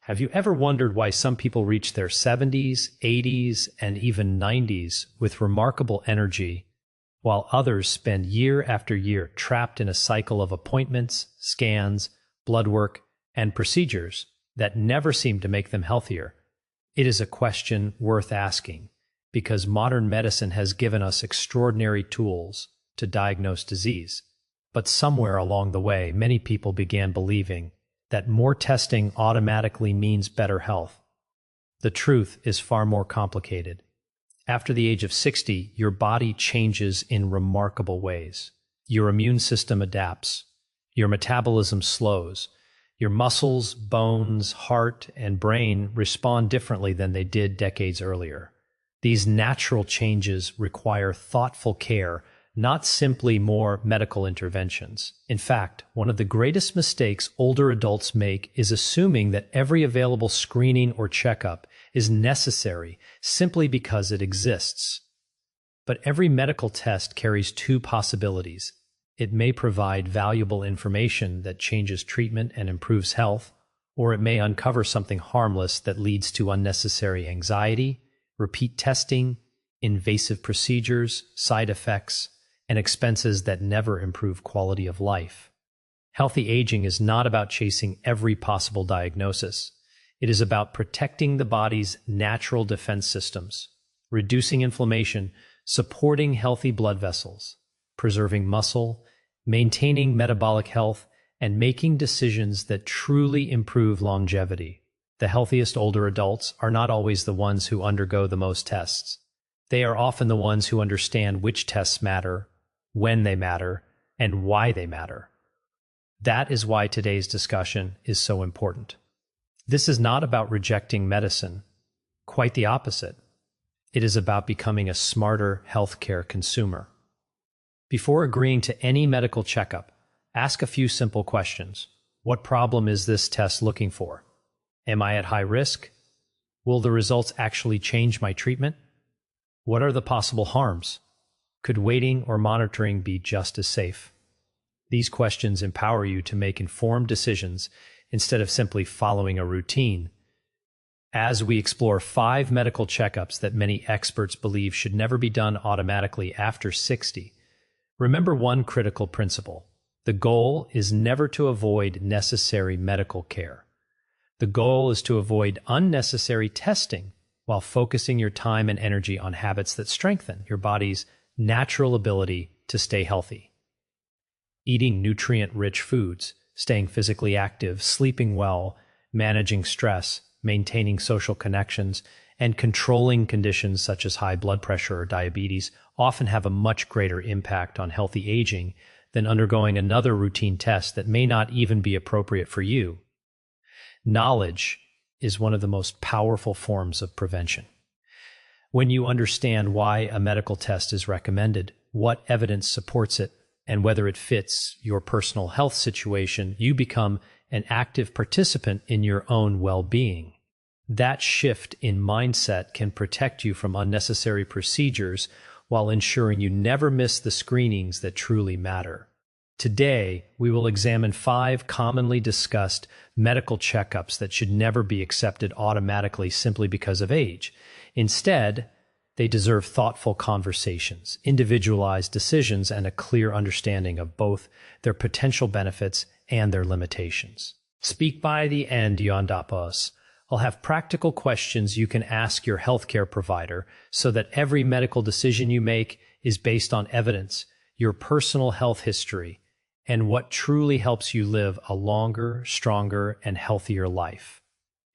Have you ever wondered why some people reach their 70s, 80s, and even 90s with remarkable energy, while others spend year after year trapped in a cycle of appointments, scans, blood work, and procedures that never seem to make them healthier? It is a question worth asking, because modern medicine has given us extraordinary tools to diagnose disease. But somewhere along the way, many people began believing that more testing automatically means better health. The truth is far more complicated. After the age of 60, your body changes in remarkable ways. Your immune system adapts. Your metabolism slows. Your muscles, bones, heart, and brain respond differently than they did decades earlier. These natural changes require thoughtful care, not simply more medical interventions. In fact, one of the greatest mistakes older adults make is assuming that every available screening or checkup is necessary simply because it exists. But every medical test carries two possibilities. It may provide valuable information that changes treatment and improves health, or it may uncover something harmless that leads to unnecessary anxiety, repeat testing, invasive procedures, side effects, and expenses that never improve quality of life. Healthy aging is not about chasing every possible diagnosis. It is about protecting the body's natural defense systems, reducing inflammation, supporting healthy blood vessels, preserving muscle, maintaining metabolic health, and making decisions that truly improve longevity. The healthiest older adults are not always the ones who undergo the most tests. They are often the ones who understand which tests matter, when they matter, and why they matter. That is why today's discussion is so important. This is not about rejecting medicine. Quite the opposite. It is about becoming a smarter healthcare consumer. Before agreeing to any medical checkup, ask a few simple questions. What problem is this test looking for? Am I at high risk? Will the results actually change my treatment? What are the possible harms? Could waiting or monitoring be just as safe? These questions empower you to make informed decisions instead of simply following a routine. As we explore 5 medical checkups that many experts believe should never be done automatically after 60, remember one critical principle. The goal is never to avoid necessary medical care. The goal is to avoid unnecessary testing while focusing your time and energy on habits that strengthen your body's natural ability to stay healthy. Eating nutrient-rich foods, staying physically active, sleeping well, managing stress, maintaining social connections, and controlling conditions such as high blood pressure or diabetes often have a much greater impact on healthy aging than undergoing another routine test that may not even be appropriate for you. Knowledge is one of the most powerful forms of prevention. When you understand why a medical test is recommended, what evidence supports it, and whether it fits your personal health situation, you become an active participant in your own well-being. That shift in mindset can protect you from unnecessary procedures while ensuring you never miss the screenings that truly matter. Today, we will examine 5 commonly discussed medical checkups that should never be accepted automatically simply because of age. Instead, they deserve thoughtful conversations, individualized decisions, and a clear understanding of both their potential benefits and their limitations. Speak by the end, Yondapos. I'll have practical questions you can ask your healthcare provider so that every medical decision you make is based on evidence, your personal health history, and what truly helps you live a longer, stronger, and healthier life.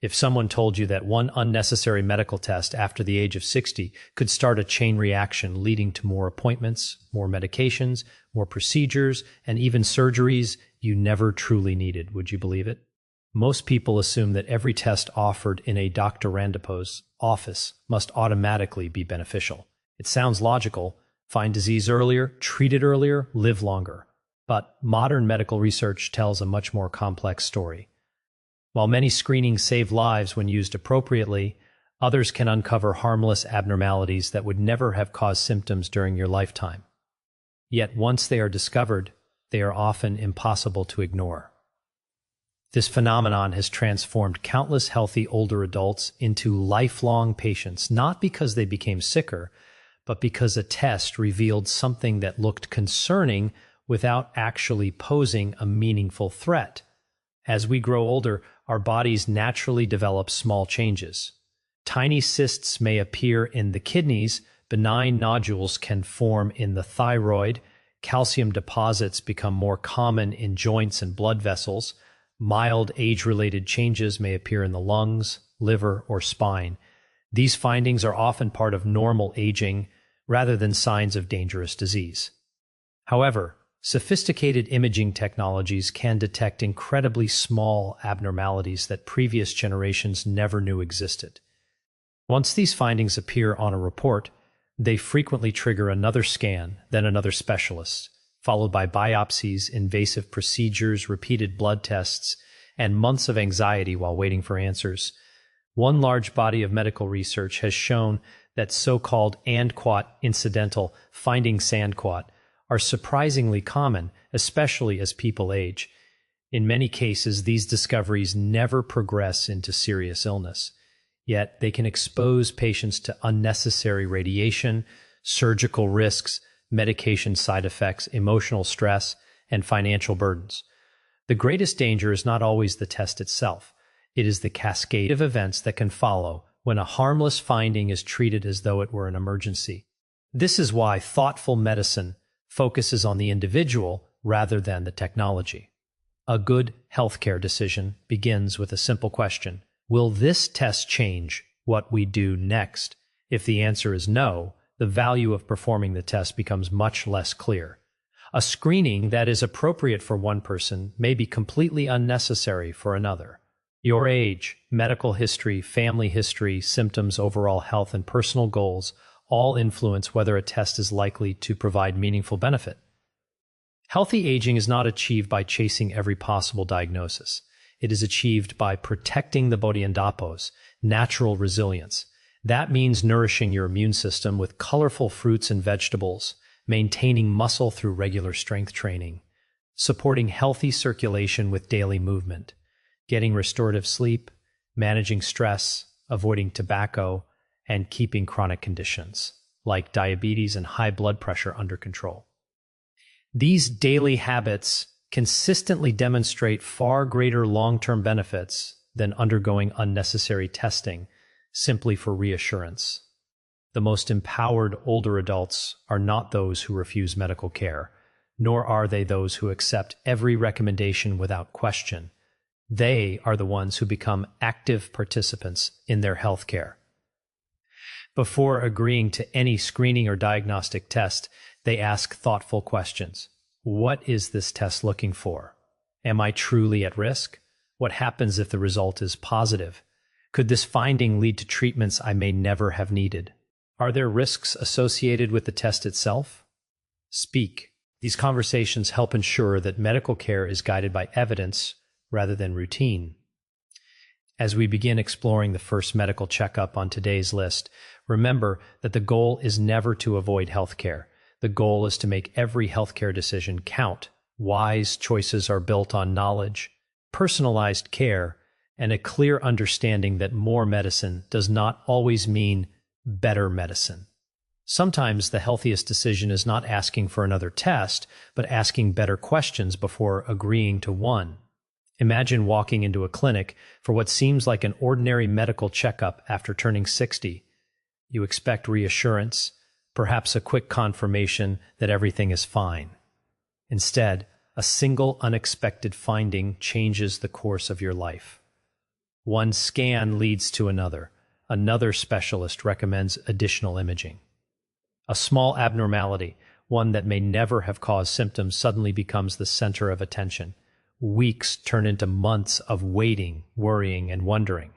If someone told you that one unnecessary medical test after the age of 60 could start a chain reaction leading to more appointments, more medications, more procedures, and even surgeries you never truly needed, would you believe it? Most people assume that every test offered in a Dr. Randipo's office must automatically be beneficial. It sounds logical. Find disease earlier, treat it earlier, live longer. But modern medical research tells a much more complex story. While many screenings save lives when used appropriately, others can uncover harmless abnormalities that would never have caused symptoms during your lifetime. Yet once they are discovered, they are often impossible to ignore. This phenomenon has transformed countless healthy older adults into lifelong patients, not because they became sicker, but because a test revealed something that looked concerning without actually posing a meaningful threat. As we grow older, our bodies naturally develop small changes. Tiny cysts may appear in the kidneys, benign nodules can form in the thyroid, calcium deposits become more common in joints and blood vessels, mild age-related changes may appear in the lungs, liver, or spine. These findings are often part of normal aging rather than signs of dangerous disease. However, sophisticated imaging technologies can detect incredibly small abnormalities that previous generations never knew existed. Once these findings appear on a report, they frequently trigger another scan, then another specialist, followed by biopsies, invasive procedures, repeated blood tests, and months of anxiety while waiting for answers. One large body of medical research has shown that so-called and-quat incidental findings sand-quat are surprisingly common, especially as people age. In many cases, these discoveries never progress into serious illness. Yet they can expose patients to unnecessary radiation, surgical risks, medication side effects, emotional stress, and financial burdens. The greatest danger is not always the test itself. It is the cascade of events that can follow when a harmless finding is treated as though it were an emergency. This is why thoughtful medicine focuses on the individual rather than the technology. A good healthcare decision begins with a simple question: will this test change what we do next? If the answer is no, the value of performing the test becomes much less clear. A screening that is appropriate for one person may be completely unnecessary for another. Your age, medical history, family history, symptoms, overall health, and personal goals all influence whether a test is likely to provide meaningful benefit. Healthy aging is not achieved by chasing every possible diagnosis. It is achieved by protecting the bodhiandapos, natural resilience. That means nourishing your immune system with colorful fruits and vegetables, maintaining muscle through regular strength training, supporting healthy circulation with daily movement, getting restorative sleep, managing stress, avoiding tobacco, and keeping chronic conditions like diabetes and high blood pressure under control. These daily habits consistently demonstrate far greater long-term benefits than undergoing unnecessary testing simply for reassurance. The most empowered older adults are not those who refuse medical care, nor are they those who accept every recommendation without question. They are the ones who become active participants in their health care. Before agreeing to any screening or diagnostic test, they ask thoughtful questions. What is this test looking for? Am I truly at risk? What happens if the result is positive? Could this finding lead to treatments I may never have needed? Are there risks associated with the test itself? Speak. These conversations help ensure that medical care is guided by evidence rather than routine. As we begin exploring the first medical checkup on today's list, remember that the goal is never to avoid healthcare. The goal is to make every healthcare decision count. Wise choices are built on knowledge, personalized care, and a clear understanding that more medicine does not always mean better medicine. Sometimes the healthiest decision is not asking for another test, but asking better questions before agreeing to one. Imagine walking into a clinic for what seems like an ordinary medical checkup after turning 60. You expect reassurance, perhaps a quick confirmation that everything is fine. Instead, a single unexpected finding changes the course of your life. One scan leads to another. Another specialist recommends additional imaging. A small abnormality, one that may never have caused symptoms, suddenly becomes the center of attention. Weeks turn into months of waiting, worrying, and wondering.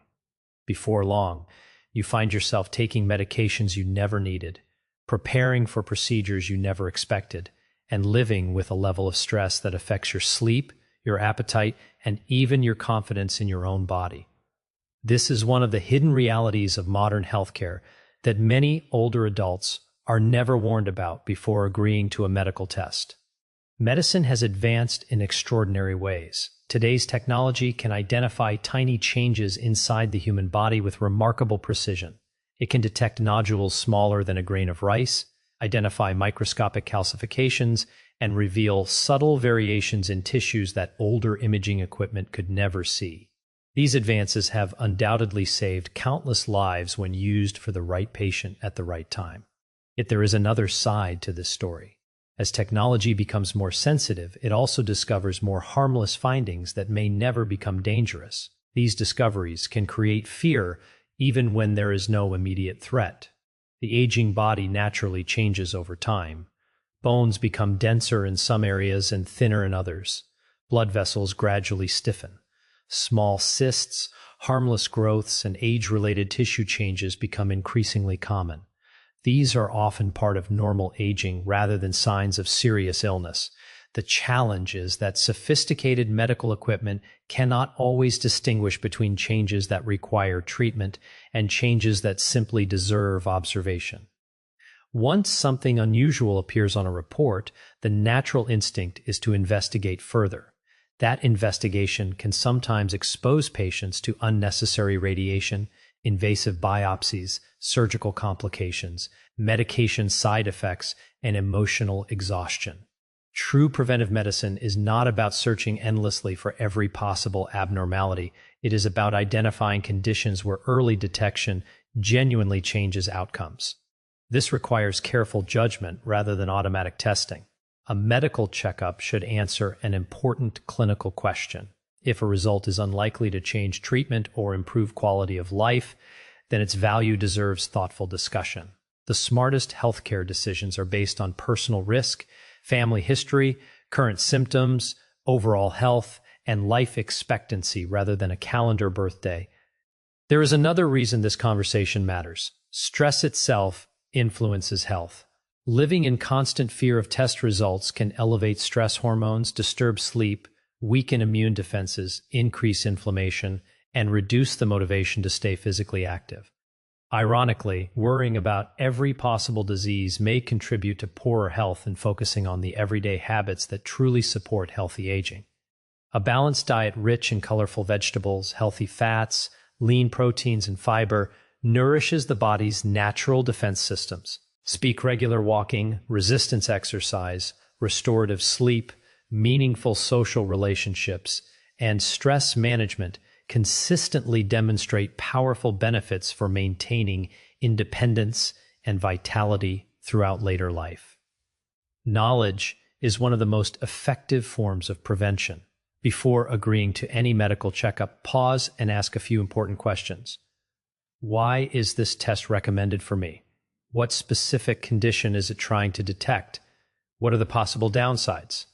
Before long, you find yourself taking medications you never needed, preparing for procedures you never expected, and living with a level of stress that affects your sleep, your appetite, and even your confidence in your own body. This is one of the hidden realities of modern healthcare that many older adults are never warned about before agreeing to a medical test. Medicine has advanced in extraordinary ways. Today's technology can identify tiny changes inside the human body with remarkable precision. It can detect nodules smaller than a grain of rice, identify microscopic calcifications, and reveal subtle variations in tissues that older imaging equipment could never see. These advances have undoubtedly saved countless lives when used for the right patient at the right time. Yet there is another side to this story. As technology becomes more sensitive, it also discovers more harmless findings that may never become dangerous. These discoveries can create fear even when there is no immediate threat. The aging body naturally changes over time. Bones become denser in some areas and thinner in others. Blood vessels gradually stiffen. Small cysts, harmless growths, and age-related tissue changes become increasingly common. These are often part of normal aging rather than signs of serious illness. The challenge is that sophisticated medical equipment cannot always distinguish between changes that require treatment and changes that simply deserve observation. Once something unusual appears on a report, the natural instinct is to investigate further. That investigation can sometimes expose patients to unnecessary radiation, invasive biopsies, surgical complications, medication side effects, and emotional exhaustion. True preventive medicine is not about searching endlessly for every possible abnormality. It is about identifying conditions where early detection genuinely changes outcomes. This requires careful judgment rather than automatic testing. A medical checkup should answer an important clinical question. If a result is unlikely to change treatment or improve quality of life, then its value deserves thoughtful discussion. The smartest healthcare decisions are based on personal risk, family history, current symptoms, overall health, and life expectancy rather than a calendar birthday. There is another reason this conversation matters. Stress itself influences health. Living in constant fear of test results can elevate stress hormones, disturb sleep, weaken immune defenses, increase inflammation, and reduce the motivation to stay physically active. Ironically, worrying about every possible disease may contribute to poorer health and focusing on the everyday habits that truly support healthy aging. A balanced diet rich in colorful vegetables, healthy fats, lean proteins, and fiber nourishes the body's natural defense systems. Speak regular walking, resistance exercise, restorative sleep, meaningful social relationships, and stress management consistently demonstrate powerful benefits for maintaining independence and vitality throughout later life. Knowledge is one of the most effective forms of prevention. Before agreeing to any medical checkup, pause and ask a few important questions. Why is this test recommended for me? What specific condition is it trying to detect? What are the possible downsides?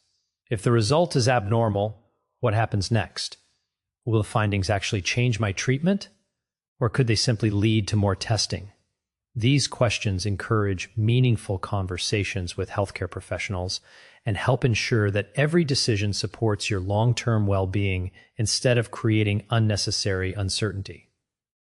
If the result is abnormal, what happens next? Will the findings actually change my treatment? Or could they simply lead to more testing? These questions encourage meaningful conversations with healthcare professionals and help ensure that every decision supports your long-term well-being instead of creating unnecessary uncertainty.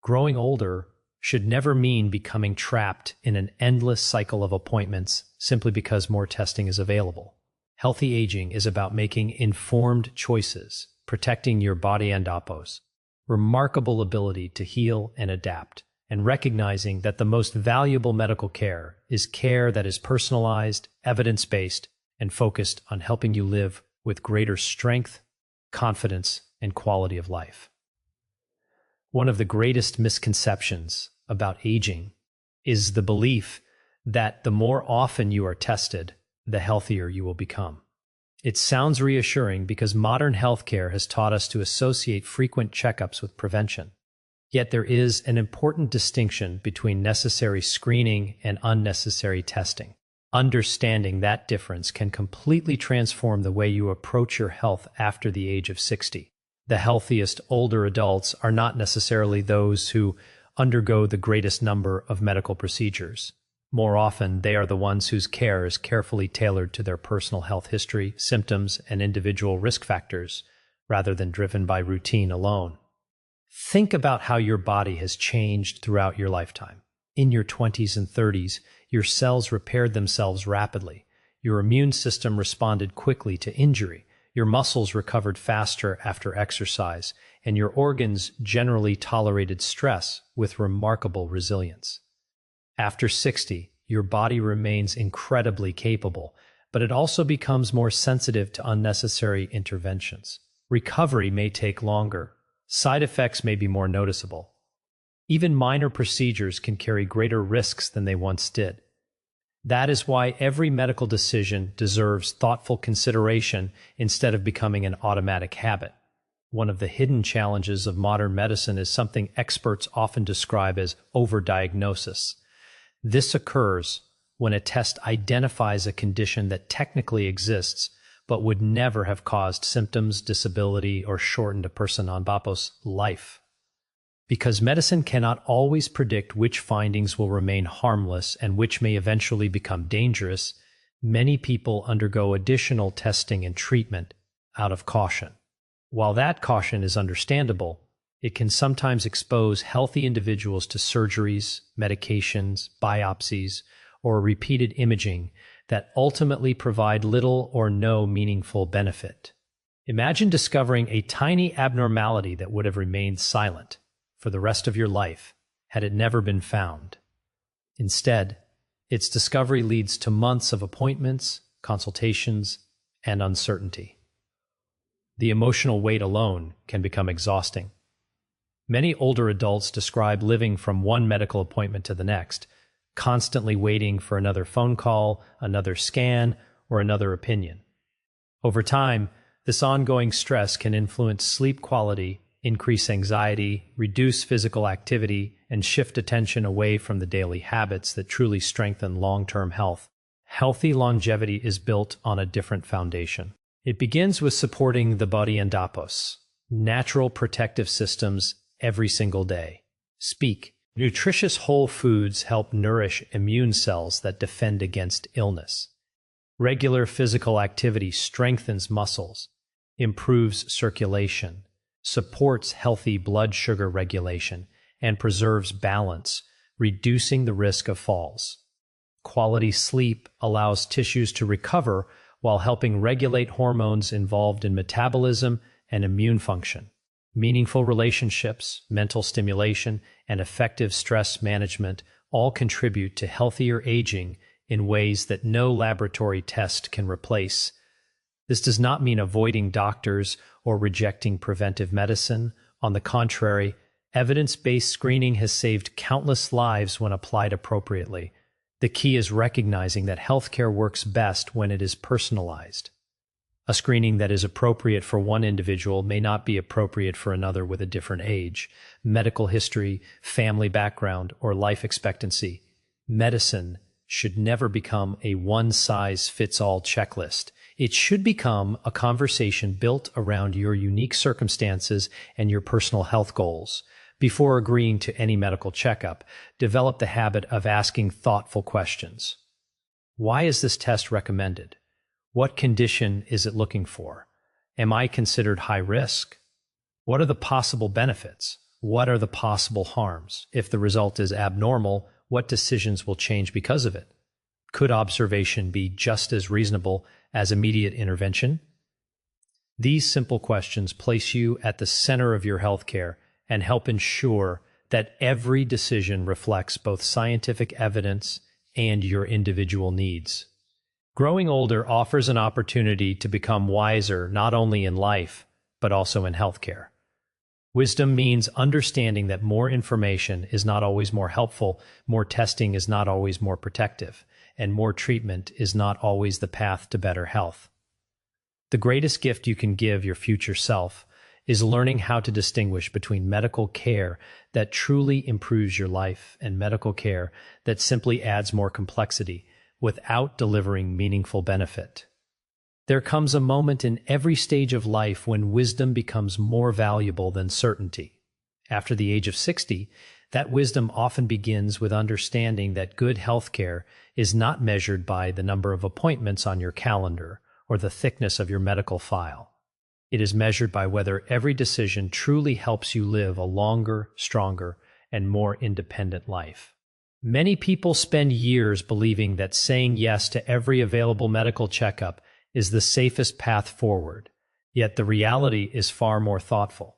Growing older should never mean becoming trapped in an endless cycle of appointments simply because more testing is available. Healthy aging is about making informed choices, protecting your body and opos, remarkable ability to heal and adapt, and recognizing that the most valuable medical care is care that is personalized, evidence-based, and focused on helping you live with greater strength, confidence, and quality of life. One of the greatest misconceptions about aging is the belief that the more often you are tested, the healthier you will become. It sounds reassuring because modern healthcare has taught us to associate frequent checkups with prevention. Yet there is an important distinction between necessary screening and unnecessary testing. Understanding that difference can completely transform the way you approach your health after the age of 60. The healthiest older adults are not necessarily those who undergo the greatest number of medical procedures. More often, they are the ones whose care is carefully tailored to their personal health history, symptoms, and individual risk factors, rather than driven by routine alone. Think about how your body has changed throughout your lifetime. In your 20s and 30s, your cells repaired themselves rapidly. Your immune system responded quickly to injury, your muscles recovered faster after exercise, and your organs generally tolerated stress with remarkable resilience. After 60, your body remains incredibly capable, but it also becomes more sensitive to unnecessary interventions. Recovery may take longer. Side effects may be more noticeable. Even minor procedures can carry greater risks than they once did. That is why every medical decision deserves thoughtful consideration instead of becoming an automatic habit. One of the hidden challenges of modern medicine is something experts often describe as overdiagnosis. This occurs when a test identifies a condition that technically exists but would never have caused symptoms, disability, or shortened a person on Bapo's life. Because medicine cannot always predict which findings will remain harmless and which may eventually become dangerous, many people undergo additional testing and treatment out of caution. While that caution is understandable, it can sometimes expose healthy individuals to surgeries, medications, biopsies, or repeated imaging that ultimately provide little or no meaningful benefit. Imagine discovering a tiny abnormality that would have remained silent for the rest of your life had it never been found. Instead, its discovery leads to months of appointments, consultations, and uncertainty. The emotional weight alone can become exhausting. Many older adults describe living from one medical appointment to the next, constantly waiting for another phone call, another scan, or another opinion. Over time, this ongoing stress can influence sleep quality, increase anxiety, reduce physical activity, and shift attention away from the daily habits that truly strengthen long-term health. Healthy longevity is built on a different foundation. It begins with supporting the body and Dapos, natural protective systems every single day. Speak. Nutritious whole foods help nourish immune cells that defend against illness. Regular physical activity strengthens muscles, improves circulation, supports healthy blood sugar regulation, and preserves balance, reducing the risk of falls. Quality sleep allows tissues to recover while helping regulate hormones involved in metabolism and immune function. Meaningful relationships, mental stimulation, and effective stress management all contribute to healthier aging in ways that no laboratory test can replace. This does not mean avoiding doctors or rejecting preventive medicine. On the contrary, evidence-based screening has saved countless lives when applied appropriately. The key is recognizing that healthcare works best when it is personalized. A screening that is appropriate for one individual may not be appropriate for another with a different age, medical history, family background, or life expectancy. Medicine should never become a one-size-fits-all checklist. It should become a conversation built around your unique circumstances and your personal health goals. Before agreeing to any medical checkup, develop the habit of asking thoughtful questions. Why is this test recommended? What condition is it looking for? Am I considered high risk? What are the possible benefits? What are the possible harms? If the result is abnormal, what decisions will change because of it? Could observation be just as reasonable as immediate intervention? These simple questions place you at the center of your healthcare and help ensure that every decision reflects both scientific evidence and your individual needs. Growing older offers an opportunity to become wiser not only in life, but also in healthcare. Wisdom means understanding that more information is not always more helpful, more testing is not always more protective, and more treatment is not always the path to better health. The greatest gift you can give your future self is learning how to distinguish between medical care that truly improves your life and medical care that simply adds more complexity without delivering meaningful benefit. There comes a moment in every stage of life when wisdom becomes more valuable than certainty. After the age of 60, that wisdom often begins with understanding that good healthcare is not measured by the number of appointments on your calendar or the thickness of your medical file. It is measured by whether every decision truly helps you live a longer, stronger, and more independent life. Many people spend years believing that saying yes to every available medical checkup is the safest path forward, yet the reality is far more thoughtful.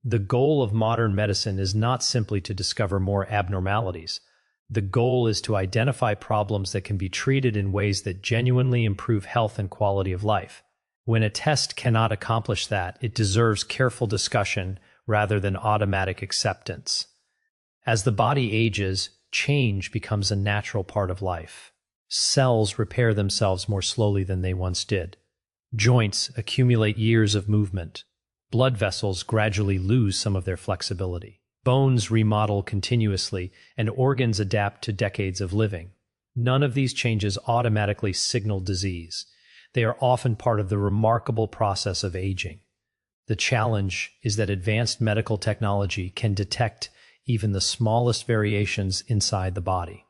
The goal of modern medicine is not simply to discover more abnormalities. The goal is to identify problems that can be treated in ways that genuinely improve health and quality of life. When a test cannot accomplish that, it deserves careful discussion rather than automatic acceptance. As the body ages, change becomes a natural part of life. Cells repair themselves more slowly than they once did. Joints accumulate years of movement. Blood vessels gradually lose some of their flexibility. Bones remodel continuously, and organs adapt to decades of living. None of these changes automatically signal disease. They are often part of the remarkable process of aging. The challenge is that advanced medical technology can detect even the smallest variations inside the body.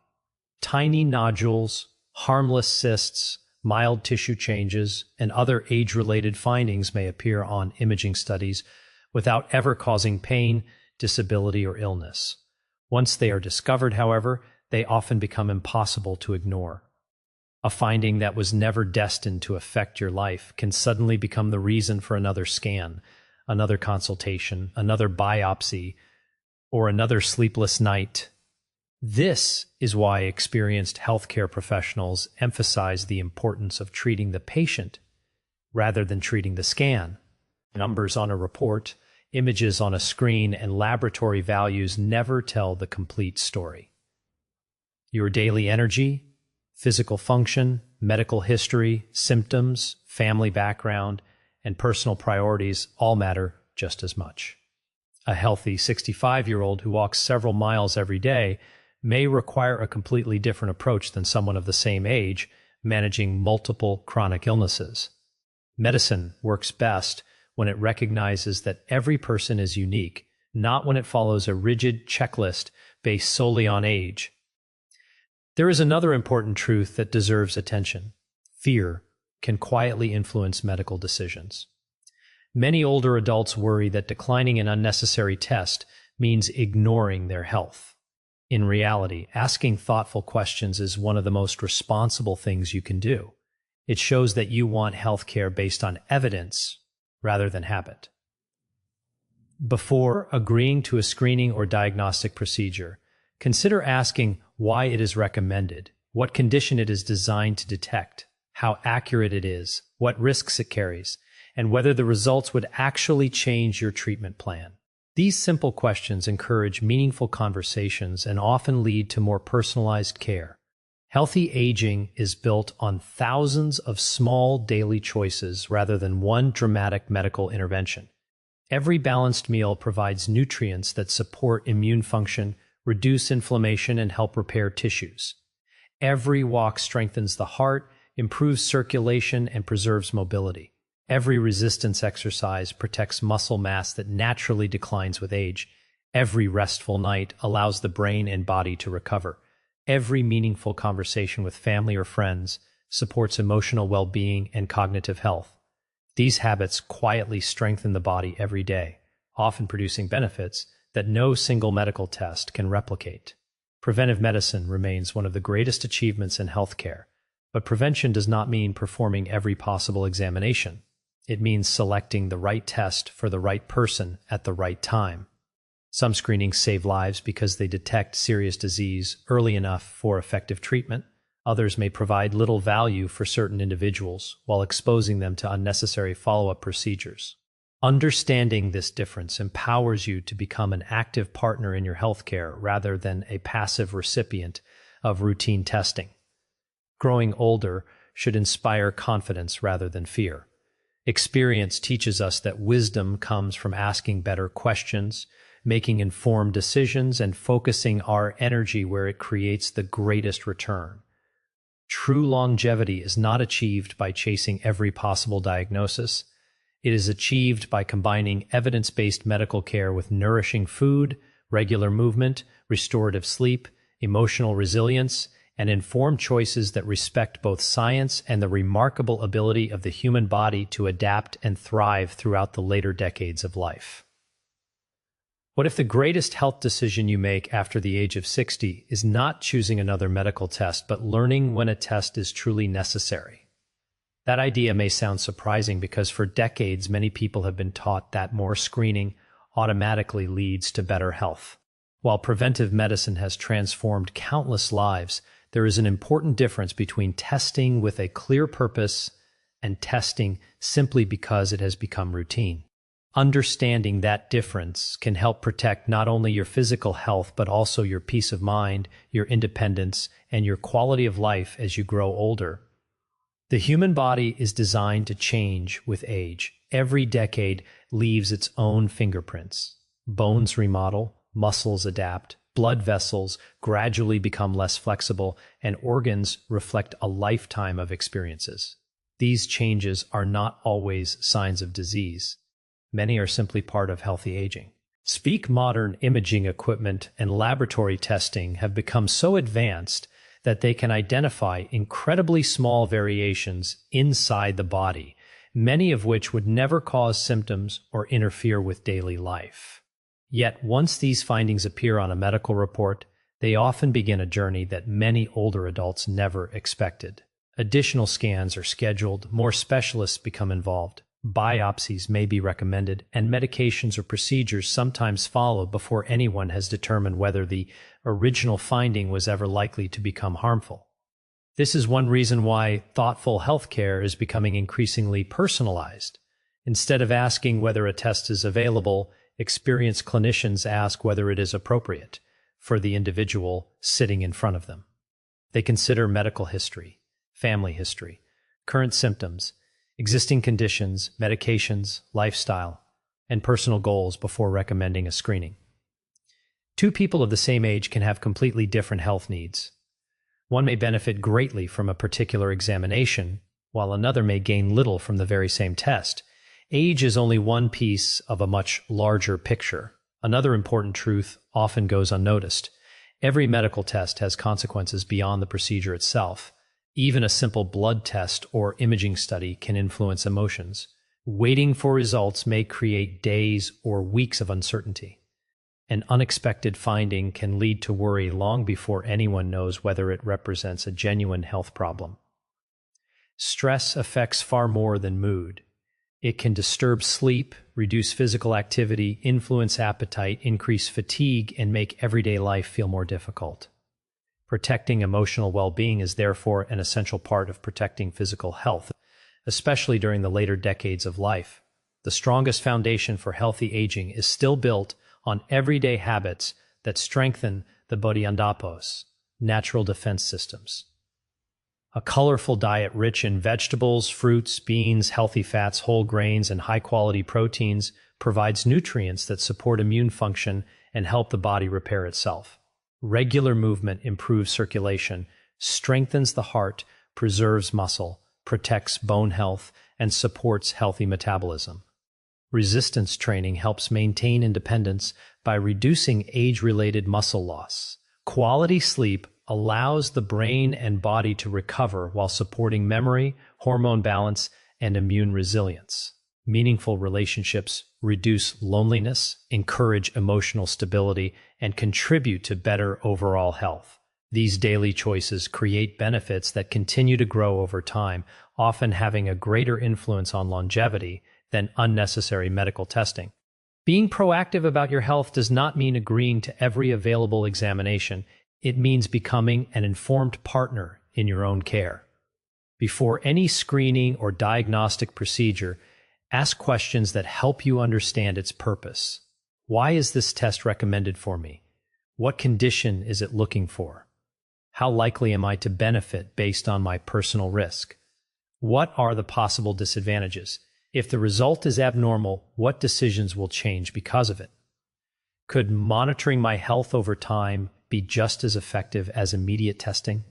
Tiny nodules, harmless cysts, mild tissue changes, and other age-related findings may appear on imaging studies without ever causing pain, disability, or illness. Once they are discovered, however, they often become impossible to ignore. A finding that was never destined to affect your life can suddenly become the reason for another scan, another consultation, another biopsy, or another sleepless night. This is why experienced healthcare professionals emphasize the importance of treating the patient rather than treating the scan. Numbers on a report, images on a screen, and laboratory values never tell the complete story. Your daily energy, physical function, medical history, symptoms, family background, and personal priorities all matter just as much. A healthy 65-year-old who walks several miles every day may require a completely different approach than someone of the same age managing multiple chronic illnesses. Medicine works best when it recognizes that every person is unique, not when it follows a rigid checklist based solely on age. There is another important truth that deserves attention. Fear can quietly influence medical decisions. Many older adults worry that declining an unnecessary test means ignoring their health. In reality, asking thoughtful questions is one of the most responsible things you can do. It shows that you want healthcare based on evidence rather than habit. Before agreeing to a screening or diagnostic procedure, consider asking why it is recommended, what condition it is designed to detect, how accurate it is, what risks it carries, and whether the results would actually change your treatment plan. These simple questions encourage meaningful conversations and often lead to more personalized care. Healthy aging is built on thousands of small daily choices rather than one dramatic medical intervention. Every balanced meal provides nutrients that support immune function, reduce inflammation, and help repair tissues. Every walk strengthens the heart, improves circulation, and preserves mobility. Every resistance exercise protects muscle mass that naturally declines with age. Every restful night allows the brain and body to recover. Every meaningful conversation with family or friends supports emotional well-being and cognitive health. These habits quietly strengthen the body every day, often producing benefits that no single medical test can replicate. Preventive medicine remains one of the greatest achievements in healthcare, but prevention does not mean performing every possible examination. It means selecting the right test for the right person at the right time. Some screenings save lives because they detect serious disease early enough for effective treatment. Others may provide little value for certain individuals while exposing them to unnecessary follow-up procedures. Understanding this difference empowers you to become an active partner in your healthcare rather than a passive recipient of routine testing. Growing older should inspire confidence rather than fear. Experience teaches us that wisdom comes from asking better questions, making informed decisions, and focusing our energy where it creates the greatest return. True longevity is not achieved by chasing every possible diagnosis. It is achieved by combining evidence-based medical care with nourishing food, regular movement, restorative sleep, emotional resilience, and informed choices that respect both science and the remarkable ability of the human body to adapt and thrive throughout the later decades of life. What if the greatest health decision you make after the age of 60 is not choosing another medical test, but learning when a test is truly necessary? That idea may sound surprising because for decades, many people have been taught that more screening automatically leads to better health. While preventive medicine has transformed countless lives, there is an important difference between testing with a clear purpose and testing simply because it has become routine. Understanding that difference can help protect not only your physical health, but also your peace of mind, your independence, and your quality of life as you grow older. The human body is designed to change with age. Every decade leaves its own fingerprints. Bones remodel, muscles adapt, blood vessels gradually become less flexible, and organs reflect a lifetime of experiences. These changes are not always signs of disease. Many are simply part of healthy aging. Modern imaging equipment and laboratory testing have become so advanced that they can identify incredibly small variations inside the body, many of which would never cause symptoms or interfere with daily life. Yet once these findings appear on a medical report, they often begin a journey that many older adults never expected. Additional scans are scheduled, more specialists become involved, biopsies may be recommended, and medications or procedures sometimes follow before anyone has determined whether the original finding was ever likely to become harmful. This is one reason why thoughtful healthcare is becoming increasingly personalized. Instead of asking whether a test is available, experienced clinicians ask whether it is appropriate for the individual sitting in front of them. They consider medical history, family history, current symptoms, existing conditions, medications, lifestyle, and personal goals before recommending a screening. Two people of the same age can have completely different health needs. One may benefit greatly from a particular examination, while another may gain little from the very same test. Age is only one piece of a much larger picture. Another important truth often goes unnoticed. Every medical test has consequences beyond the procedure itself. Even a simple blood test or imaging study can influence emotions. Waiting for results may create days or weeks of uncertainty. An unexpected finding can lead to worry long before anyone knows whether it represents a genuine health problem. Stress affects far more than mood. It can disturb sleep, reduce physical activity, influence appetite, increase fatigue, and make everyday life feel more difficult. Protecting emotional well-being is therefore an essential part of protecting physical health, especially during the later decades of life. The strongest foundation for healthy aging is still built on everyday habits that strengthen the bodhisattva's natural defense systems. A colorful diet rich in vegetables, fruits, beans, healthy fats, whole grains, and high-quality proteins provides nutrients that support immune function and help the body repair itself. Regular movement improves circulation, strengthens the heart, preserves muscle, protects bone health, and supports healthy metabolism. Resistance training helps maintain independence by reducing age-related muscle loss. Quality sleep allows the brain and body to recover while supporting memory, hormone balance, and immune resilience. Meaningful relationships reduce loneliness, encourage emotional stability, and contribute to better overall health. These daily choices create benefits that continue to grow over time, often having a greater influence on longevity than unnecessary medical testing. Being proactive about your health does not mean agreeing to every available examination. It means becoming an informed partner in your own care. Before any screening or diagnostic procedure, ask questions that help you understand its purpose. Why is this test recommended for me? What condition is it looking for? How likely am I to benefit based on my personal risk? What are the possible disadvantages? If the result is abnormal, what decisions will change because of it? Could monitoring my health over time be just as effective as immediate testing?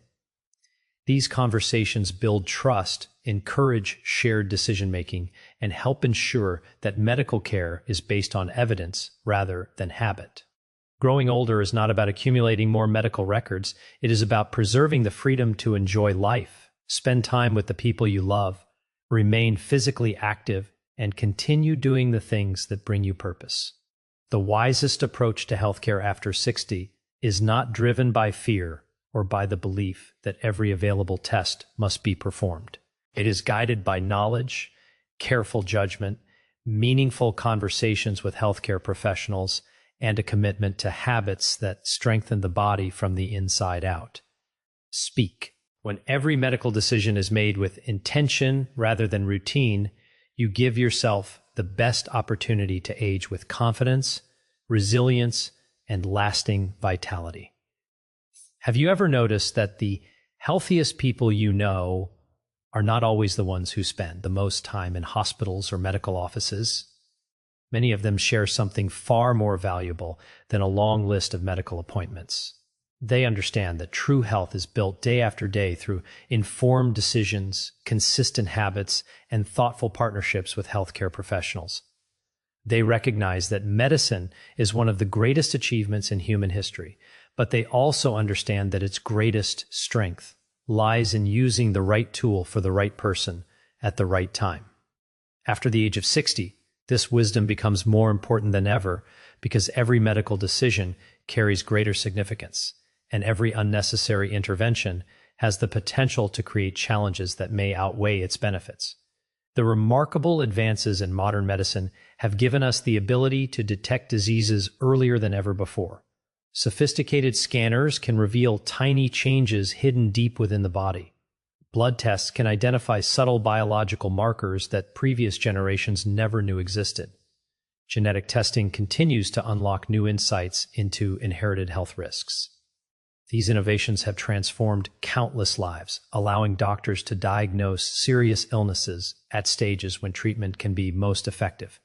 These conversations build trust, encourage shared decision-making, and help ensure that medical care is based on evidence rather than habit. Growing older is not about accumulating more medical records. It is about preserving the freedom to enjoy life, spend time with the people you love, remain physically active, and continue doing the things that bring you purpose. The wisest approach to healthcare after 60 is not driven by fear or by the belief that every available test must be performed. It is guided by knowledge, careful judgment, meaningful conversations with healthcare professionals, and a commitment to habits that strengthen the body from the inside out. Speak. When every medical decision is made with intention rather than routine, you give yourself the best opportunity to age with confidence, resilience, and lasting vitality. Have you ever noticed that the healthiest people you know are not always the ones who spend the most time in hospitals or medical offices? Many of them share something far more valuable than a long list of medical appointments. They understand that true health is built day after day through informed decisions, consistent habits, and thoughtful partnerships with healthcare professionals. They recognize that medicine is one of the greatest achievements in human history, but they also understand that its greatest strength lies in using the right tool for the right person at the right time. After the age of 60, this wisdom becomes more important than ever because every medical decision carries greater significance, and every unnecessary intervention has the potential to create challenges that may outweigh its benefits. The remarkable advances in modern medicine have given us the ability to detect diseases earlier than ever before. Sophisticated scanners can reveal tiny changes hidden deep within the body. Blood tests can identify subtle biological markers that previous generations never knew existed. Genetic testing continues to unlock new insights into inherited health risks. These innovations have transformed countless lives, allowing doctors to diagnose serious illnesses at stages when treatment can be most effective.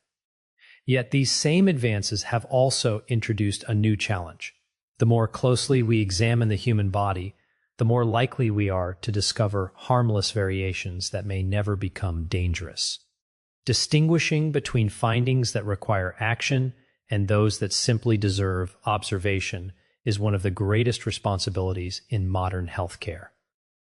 Yet these same advances have also introduced a new challenge. The more closely we examine the human body, the more likely we are to discover harmless variations that may never become dangerous. Distinguishing between findings that require action and those that simply deserve observation is one of the greatest responsibilities in modern healthcare.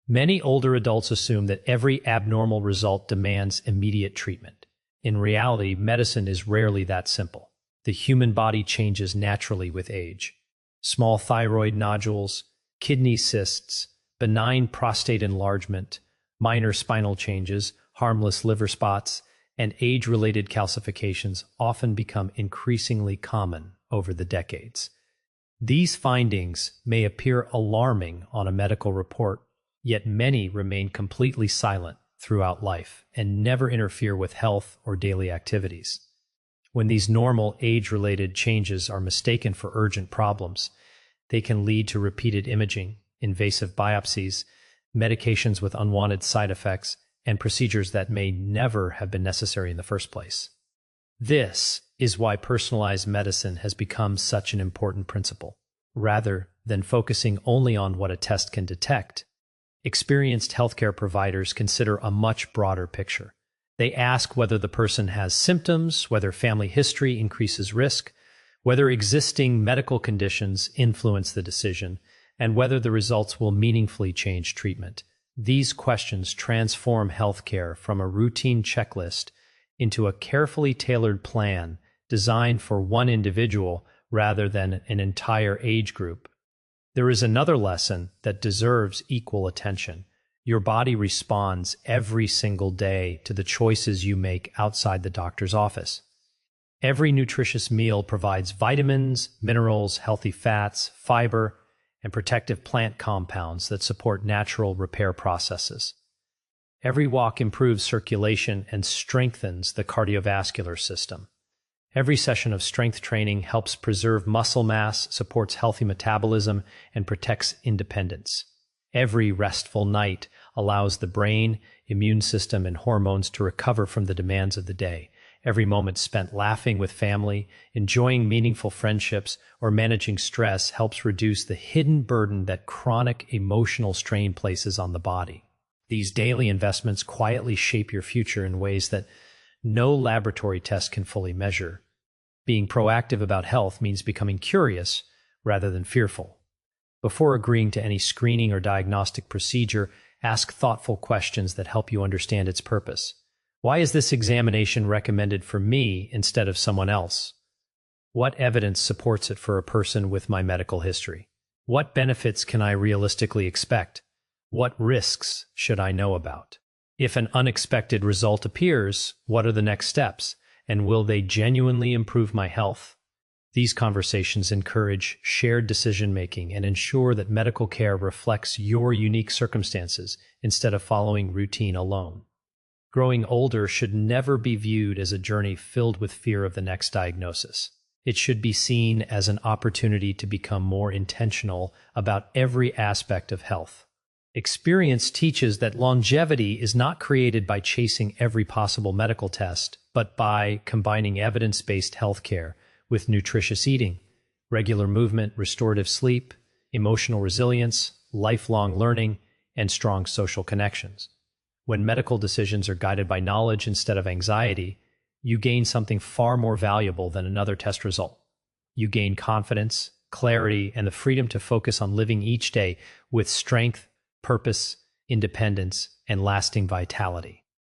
Many older adults assume that every abnormal result demands immediate treatment. In reality, medicine is rarely that simple. The human body changes naturally with age. Small thyroid nodules, kidney cysts, benign prostate enlargement, minor spinal changes, harmless liver spots, and age-related calcifications often become increasingly common over the decades. These findings may appear alarming on a medical report, yet many remain completely silent throughout life and never interfere with health or daily activities. When these normal age-related changes are mistaken for urgent problems, they can lead to repeated imaging, invasive biopsies, medications with unwanted side effects, and procedures that may never have been necessary in the first place. This is why personalized medicine has become such an important principle. Rather than focusing only on what a test can detect, experienced healthcare providers consider a much broader picture. They ask whether the person has symptoms, whether family history increases risk, whether existing medical conditions influence the decision, and whether the results will meaningfully change treatment. These questions transform healthcare from a routine checklist into a carefully tailored plan designed for one individual rather than an entire age group. There is another lesson that deserves equal attention. Your body responds every single day to the choices you make outside the doctor's office. Every nutritious meal provides vitamins, minerals, healthy fats, fiber, and protective plant compounds that support natural repair processes. Every walk improves circulation and strengthens the cardiovascular system. Every session of strength training helps preserve muscle mass, supports healthy metabolism, and protects independence. Every restful night allows the brain, immune system, and hormones to recover from the demands of the day. Every moment spent laughing with family, enjoying meaningful friendships, or managing stress helps reduce the hidden burden that chronic emotional strain places on the body. These daily investments quietly shape your future in ways that no laboratory test can fully measure. Being proactive about health means becoming curious rather than fearful. Before agreeing to any screening or diagnostic procedure, ask thoughtful questions that help you understand its purpose. Why is this examination recommended for me instead of someone else? What evidence supports it for a person with my medical history? What benefits can I realistically expect? What risks should I know about? If an unexpected result appears, what are the next steps? And will they genuinely improve my health? These conversations encourage shared decision-making and ensure that medical care reflects your unique circumstances instead of following routine alone. Growing older should never be viewed as a journey filled with fear of the next diagnosis. It should be seen as an opportunity to become more intentional about every aspect of health. Experience teaches that longevity is not created by chasing every possible medical test, but by combining evidence-based healthcare with nutritious eating, regular movement, restorative sleep, emotional resilience, lifelong learning, and strong social connections. When medical decisions are guided by knowledge instead of anxiety, you gain something far more valuable than another test result. You gain confidence, clarity, and the freedom to focus on living each day with strength, purpose, independence, and lasting vitality.